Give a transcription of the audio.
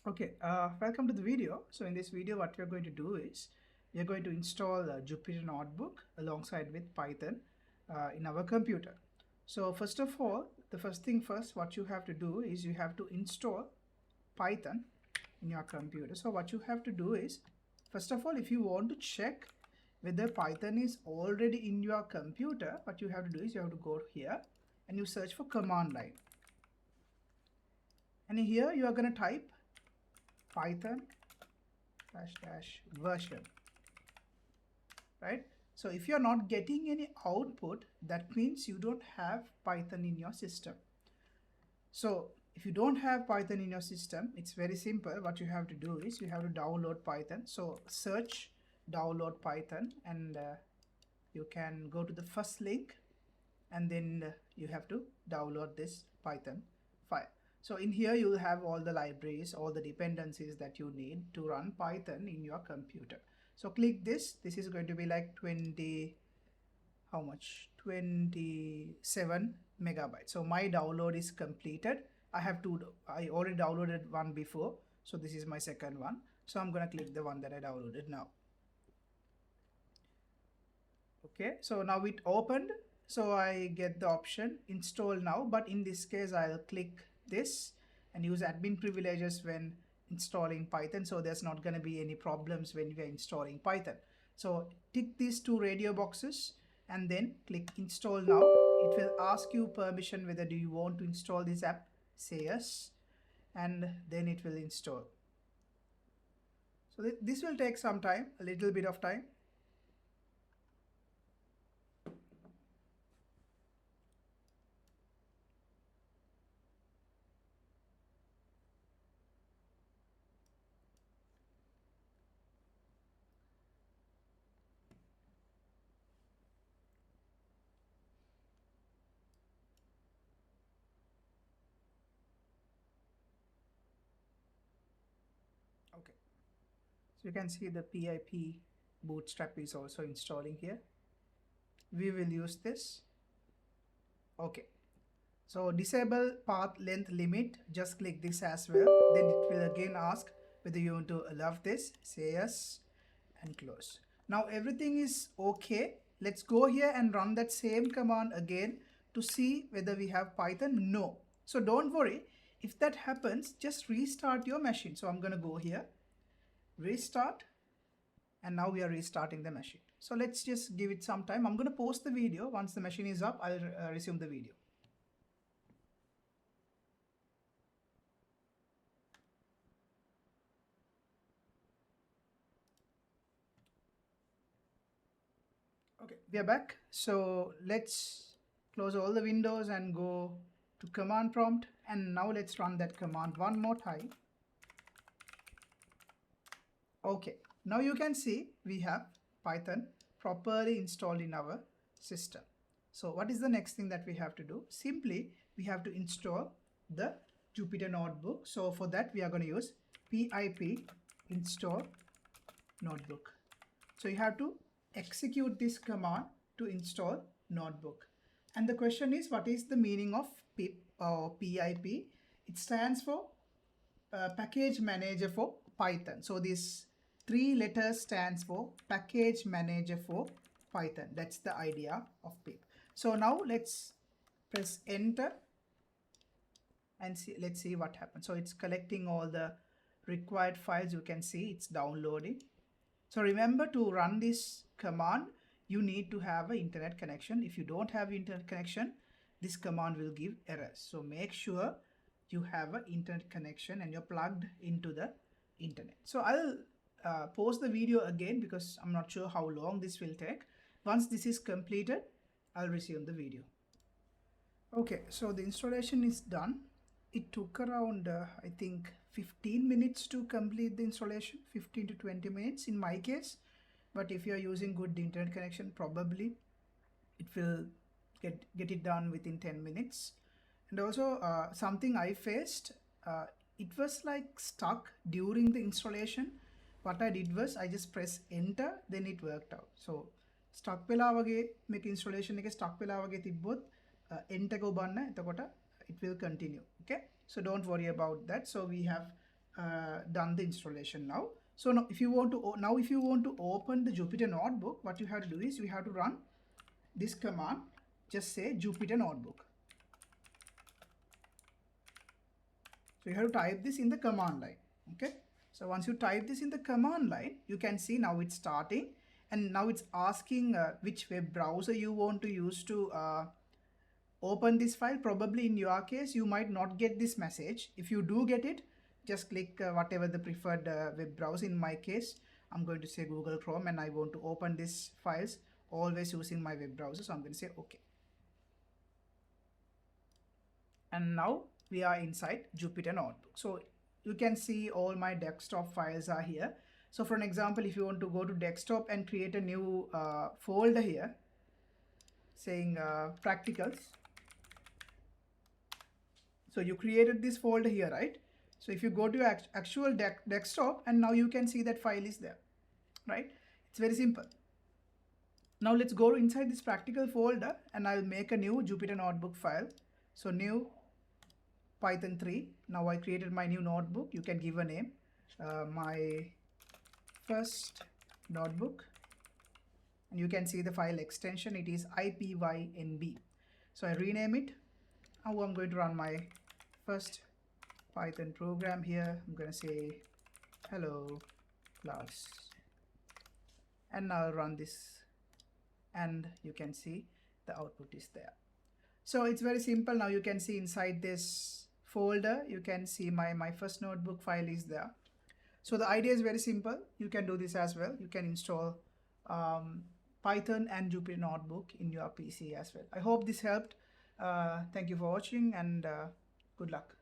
Okay, welcome to the video. So in this video, what we're going to do is we're going to install a Jupyter notebook alongside with Python in our computer. So first of all, the first thing first, what you have to do is you have to install Python in your computer. So what you have to do is, first of all, if you want to check whether Python is already in your computer, what you have to do is you have to go here and you search for command line. And here you are going to type Python -- version, right? So if you're not getting any output, that means you don't have Python in your system. So if you don't have Python in your system, it's very simple. What you have to do is you have to download Python. So search download Python and you can go to the first link and then you have to download this Python file. So in here you will have all the libraries, all the dependencies that you need to run Python in your computer. So click this. This is going to be like 27 megabytes. So my download is completed. I already downloaded one before. So this is my second one. So I'm going to click the one that I downloaded now. Okay, so now it opened. So I get the option install now, but in this case I'll click this and use admin privileges when installing Python, so there's not going to be any problems when we are installing Python. So tick these two radio boxes and then click install now. It will ask you permission whether do you want to install this app. Say yes, and then it will install. So this will take some time, a little bit of time. Okay, so you can see the PIP bootstrap is also installing here. We will use this. Okay, so disable path length limit, just click this as well. Then it will again ask whether you want to allow this. Say yes and close. Now everything is okay. Let's go here and run that same command again to see whether we have Python. No. So don't worry. If that happens, just restart your machine. So I'm going to go here, restart, and now we are restarting the machine. So let's just give it some time. I'm going to pause the video. Once the machine is up, I'll resume the video. Okay, we are back. So let's close all the windows and go to command prompt, and now let's run that command one more time. Okay, now you can see we have Python properly installed in our system. So what is the next thing that we have to do? Simply we have to install the Jupyter notebook. So for that we are going to use pip install notebook. So you have to execute this command to install notebook. And the question is, what is the meaning of pip or pip? It stands for package manager for Python. So this 3 letters stands for package manager for Python. That's the idea of pip. So now let's press enter and see, let's see what happens. So it's collecting all the required files. You can see it's downloading. So remember, to run this command, you need to have an internet connection. If you don't have internet connection, this command will give errors. So make sure you have an internet connection and you're plugged into the internet. So I'll pause the video again because I'm not sure how long this will take. Once this is completed, I'll resume the video. Okay, so the installation is done. It took around I think 15 minutes to complete the installation, 15 to 20 minutes in my case. But if you're using good internet connection, probably it will get it done within 10 minutes. And also something I faced, it was like stuck during the installation. What I did was I just press enter, then it worked out. So stuck වෙලා වගේ මේක installation එකේ stuck වෙලා වගේ තිබ්බොත් enter එක ඔබන්න, එතකොට it will continue. Okay, so don't worry about that. So we have done the installation now. So now if you want to open the Jupyter notebook, what you have to do is you have to run this command. Just say Jupyter notebook. So you have to type this in the command line. Okay. So once you type this in the command line, you can see now it's starting, and now it's asking which web browser you want to use to open this file. Probably in your case, you might not get this message. If you do get it, just click whatever the preferred web browser. In my case, I'm going to say Google Chrome, and I want to open these files always using my web browser. So I'm going to say OK. And now we are inside Jupyter Notebook. So you can see all my desktop files are here. So for an example, if you want to go to desktop and create a new folder here saying practicals. So you created this folder here, right? So if you go to your actual desktop, and now you can see that file is there, right? It's very simple. Now let's go inside this practical folder, and I'll make a new Jupyter Notebook file. So new Python 3. Now I created my new notebook. You can give a name, my first notebook, and you can see the file extension. It is IPYNB. So I rename it. Now I'm going to run my first Python program here. I'm going to say hello class, and now I'll run this, and you can see the output is there. So it's very simple. Now you can see inside this folder, you can see my first notebook file is there. So the idea is very simple. You can do this as well. You can install Python and Jupyter Notebook in your PC as well. I hope this helped. Thank you for watching, and good luck.